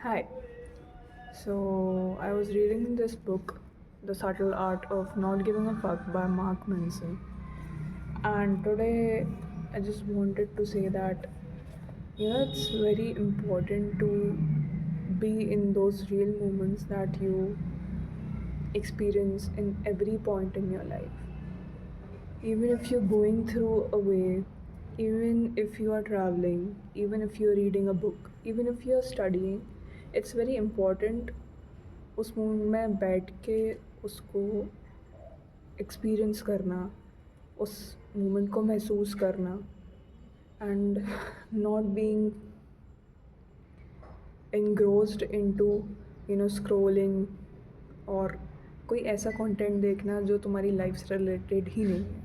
Hi. So, I was reading this book, The Subtle Art of Not Giving a Fuck by Mark Manson. And today, I just wanted to say that, it's very important to be in those real moments that you experience in every point in your life. Even if you're going through a way, even if you are traveling, even if you're reading a book, even if you're studying, it's very important उस moment में बैठ के उसको experience करना, उस moment को महसूस करना and not being engrossed into scrolling और कोई ऐसा कंटेंट देखना जो तुम्हारी लाइफ से रिलेटेड ही नहीं है,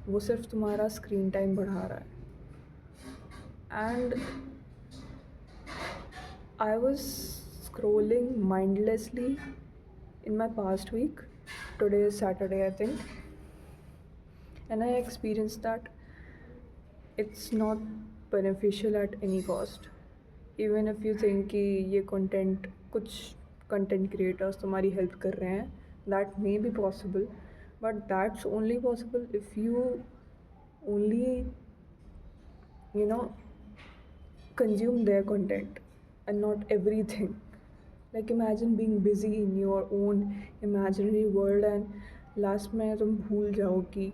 वो सिर्फ तुम्हारा स्क्रीन टाइम बढ़ा रहा है. And I was scrolling mindlessly in my past week. Today is Saturday, I think, and I experienced that it's not beneficial at any cost. Even if you think कि ये content कुछ content creators तुम्हारी help कर रहे हैं, that may be possible, but that's only possible if you only you know consume their content and not everything. Like imagine being busy in your own imaginary world and last में तुम भूल जाओ कि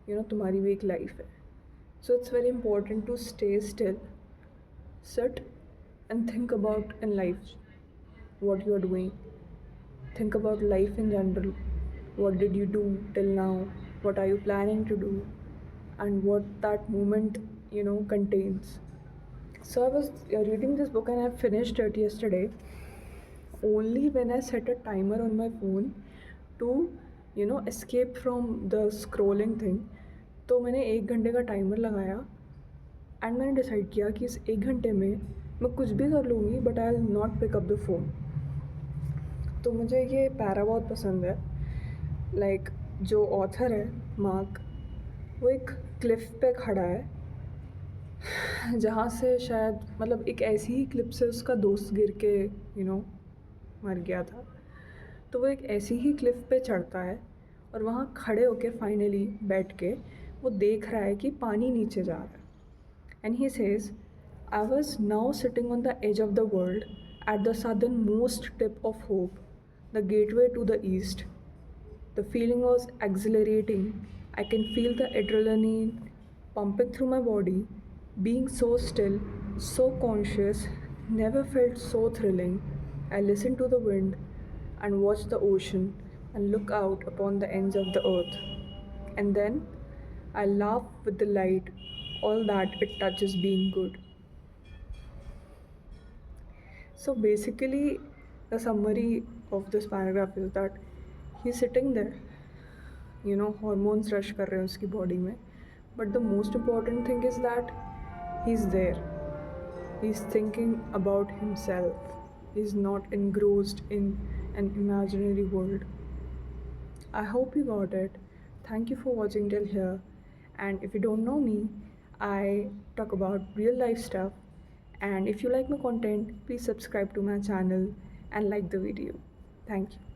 तुम्हारी भी एक life है. So it's very important to stay still, sit and think about in life what you are doing. Think about life in general. What did you do till now? What are you planning to do? And what that moment contains. So I was reading this book and I finished it yesterday. Only when I set a timer on my phone to escape from the scrolling thing. तो मैंने 1 घंटे का timer लगाया and मैंने decide किया कि इस 1 घंटे में मैं कुछ भी कर लूँगी but I will not pick up the phone. तो मुझे ये पैरा बहुत पसंद है. लाइक जो ऑथर है मार्क, वो एक क्लिफ पे खड़ा है जहाँ से शायद मतलब एक ऐसी ही क्लिप से उसका दोस्त गिर के मर गया था. तो वो एक ऐसी ही क्लिफ पे चढ़ता है और वहाँ खड़े होके फाइनली बैठ के वो देख रहा है कि पानी नीचे जा रहा है. And he says, I was now sitting on the edge of the world at the southernmost tip of hope, the gateway to the east. The feeling was exhilarating. I can feel the adrenaline pumping through my body. Being so still, so conscious, never felt so thrilling. I listened to the wind and watched the ocean and look out upon the ends of the earth. And then I laugh with the light, all that it touches being good. So basically, the summary of this paragraph is that he's sitting there, hormones rush कर रहे हैं उसकी body में, but the most important thing is that he's there. He's thinking about himself. He's not engrossed in an imaginary world. I hope you got it. Thank you for watching till here. And if you don't know me, I talk about real life stuff. And if you like my content, please subscribe to my channel and like the video. Thank you.